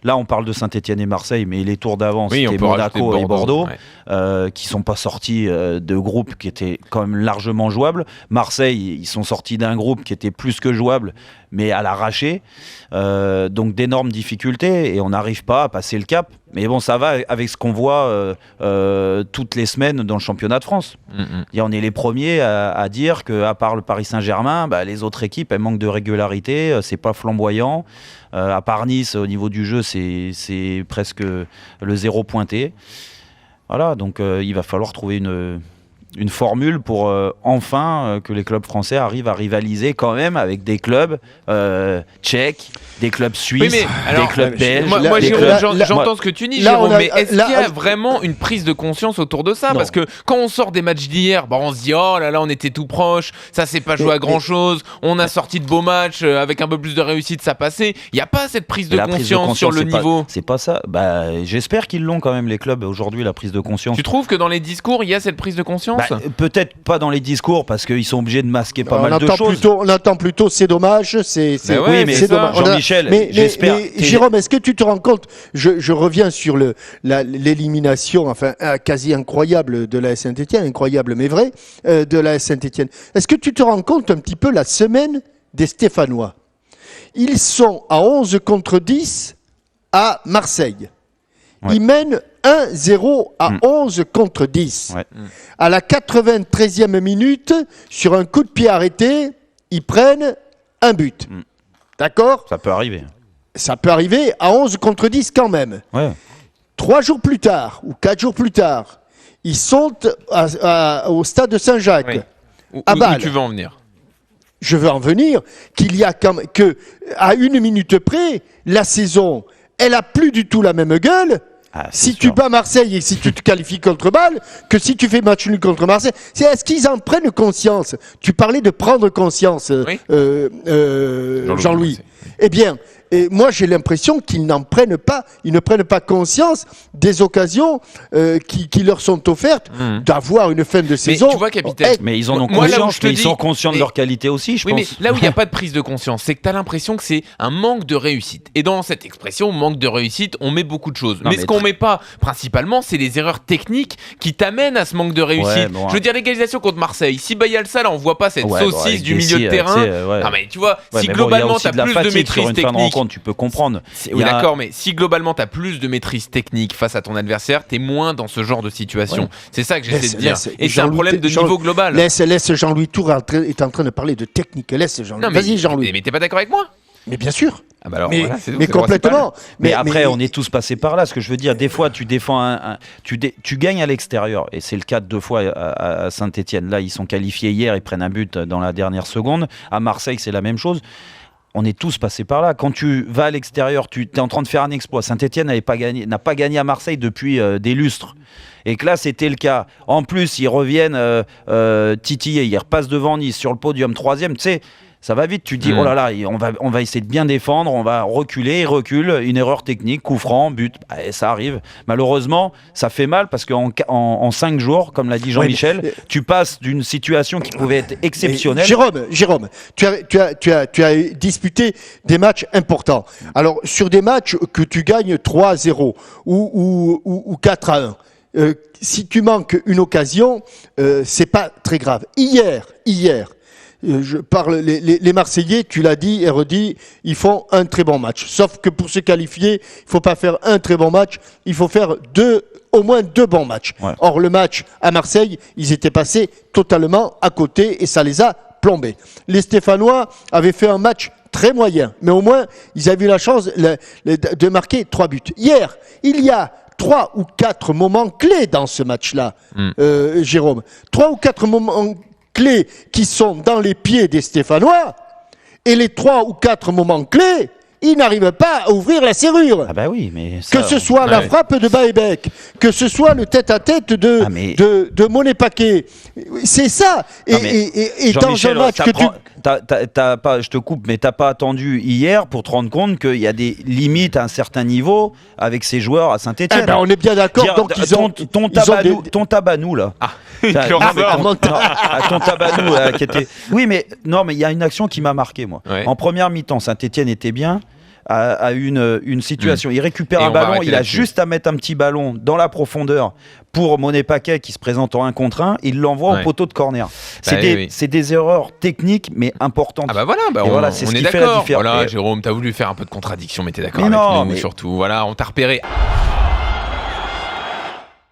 Là, on parle de Saint-Etienne et Marseille, mais les tours d'avant, c'était Monaco et Bordeaux, qui sont pas sortis de groupes qui étaient quand même largement jouables. Marseille, ils sont sortis d'un groupe qui était plus que jouable, mais à l'arraché. Donc d'énormes difficultés, et on n'arrive pas à passer le cap. Mais bon, ça va avec ce qu'on voit toutes les semaines dans le championnat de France. Et on est les premiers à dire qu'à part le Paris Saint-Germain, les autres équipes, elles manquent de régularité, c'est pas flamboyant. À part Nice, au niveau du jeu, c'est presque le zéro pointé. Voilà, donc il va falloir trouver une formule pour enfin que les clubs français arrivent à rivaliser quand même avec des clubs tchèques, des clubs suisses, des clubs belges. Moi Jérôme, j'entends ce que tu dis, Jérôme, mais est-ce qu'il y a vraiment une prise de conscience autour de ça ? Parce que quand on sort des matchs d'hier, on se dit oh là là, on était tout proche, ça s'est pas joué à grand chose, on a sorti de beaux matchs avec un peu plus de réussite, ça passait. Il n'y a pas cette prise de conscience sur le niveau. C'est pas ça. J'espère qu'ils l'ont quand même, les clubs aujourd'hui, la prise de conscience. Tu trouves que dans les discours, il y a cette prise de conscience ? Peut-être pas dans les discours parce qu'ils sont obligés de masquer pas mal de choses. On entend plutôt c'est dommage, c'est dommage. Jean-Michel, j'espère. Jérôme, est-ce que tu te rends compte, je reviens sur l'élimination quasi incroyable de l'AS Saint-Etienne, incroyable mais vrai, de l'AS Saint-Etienne. Est-ce que tu te rends compte un petit peu la semaine des Stéphanois ? Ils sont à 11 contre 10 à Marseille. Ils mènent 1-0 à 11 contre 10. À la 93e minute, sur un coup de pied arrêté, ils prennent un but. D'accord ? Ça peut arriver. Ça peut arriver à 11 contre 10 quand même. 3 jours plus tard, ou 4 jours plus tard, ils sont au stade de Saint-Jacques, à Bâle. Où tu veux en venir ? Je veux en venir qu'il y a à une minute près, la saison, elle a plus du tout la même gueule. Si tu bats Marseille et si tu te qualifies contre Bâle, que si tu fais match nul contre Marseille, est-ce qu'ils en prennent conscience ? Tu parlais de prendre conscience, Jean-Louis. Eh bien, moi j'ai l'impression qu'ils ne prennent pas conscience des occasions qui leur sont offertes d'avoir une fin de saison. Mais tu vois, capitaine, mais ils en ont conscience, mais ils sont conscients de leur qualité aussi, je pense. Mais là où il n'y a pas de prise de conscience, c'est que tu as l'impression que c'est un manque de réussite. Et dans cette expression, manque de réussite, on met beaucoup de choses. Mais ce qu'on met pas, principalement, c'est les erreurs techniques qui t'amènent à ce manque de réussite. Je veux dire, l'égalisation contre Marseille. Si Bayalsa, là, on voit pas cette saucisse du milieu de terrain. Non, mais tu vois, si globalement, tu as plus de maîtrise technique. Tu peux comprendre. Oui, d'accord, mais si globalement tu as plus de maîtrise technique face à ton adversaire, tu es moins dans ce genre de situation. C'est ça que j'essaie de dire. Et c'est un problème de niveau global. Laisse Jean-Louis Tour est en train de parler de technique. Laisse Jean-Louis. Vas-y, Jean-Louis. Mais t'es pas d'accord avec moi ? Mais bien sûr. Mais complètement. Mais après, on est tous passés par là. Ce que je veux dire, des fois, tu défends tu gagnes à l'extérieur, et c'est le cas de 2 fois à Saint-Etienne. Là, ils sont qualifiés hier, ils prennent un but dans la dernière seconde. À Marseille, c'est la même chose. On est tous passés par là. Quand tu vas à l'extérieur, tu es en train de faire un exploit. Saint-Etienne n'a pas gagné à Marseille depuis des lustres. Et que là, c'était le cas. En plus, ils reviennent titiller. Ils repassent devant Nice sur le podium 3e. Tu sais, ça va vite. Tu te dis, oh là là, on va essayer de bien défendre. On va reculer. Ils reculent. Une erreur technique, coup franc, but. Et ça arrive. Malheureusement, ça fait mal parce qu'en 5 jours, comme l'a dit Jean-Michel, tu passes d'une situation qui pouvait être exceptionnelle. Jérôme, tu as disputé des matchs importants. Alors, sur des matchs que tu gagnes 3-0 ou 4-1, si tu manques une occasion, c'est pas très grave. Hier, je parle, les Marseillais, tu l'as dit et redit, ils font un très bon match. Sauf que pour se qualifier, il faut pas faire un très bon match, il faut faire au moins 2 bons matchs. Or, le match à Marseille, ils étaient passés totalement à côté et ça les a plombés. Les Stéphanois avaient fait un match très moyen, mais au moins, ils avaient eu la chance de marquer 3 buts. Hier, il y a 3 ou 4 moments clés dans ce match-là, Jérôme. 3 ou 4 moments clés qui sont dans les pieds des Stéphanois, et les 3 ou 4 moments clés, ils n'arrivent pas à ouvrir la serrure. Ah bah oui, mais ça, que ce soit la frappe de Baebek, que ce soit le tête-à-tête de Monet Paquet, c'est ça. Et dans un match que tu... T'as pas, je te coupe, mais t'as pas attendu hier pour te rendre compte qu'il y a des limites à un certain niveau avec ces joueurs à Saint-Etienne. On est bien d'accord. Donc ton Tabanou là. Ton Tabanou qui était. Oui, mais non, mais il y a une action qui m'a marqué moi. En première mi-temps, Saint-Etienne était bien. à une situation. Il récupère un ballon, il a juste à mettre un petit ballon dans la profondeur pour Monet Paquet qui se présente en 1 contre 1, il l'envoie au poteau de corner. C'est des erreurs techniques mais importantes. Ah bah voilà, on est d'accord. Voilà, Jérôme, t'as voulu faire un peu de contradiction, mais t'es d'accord avec nous surtout. Voilà, on t'a repéré.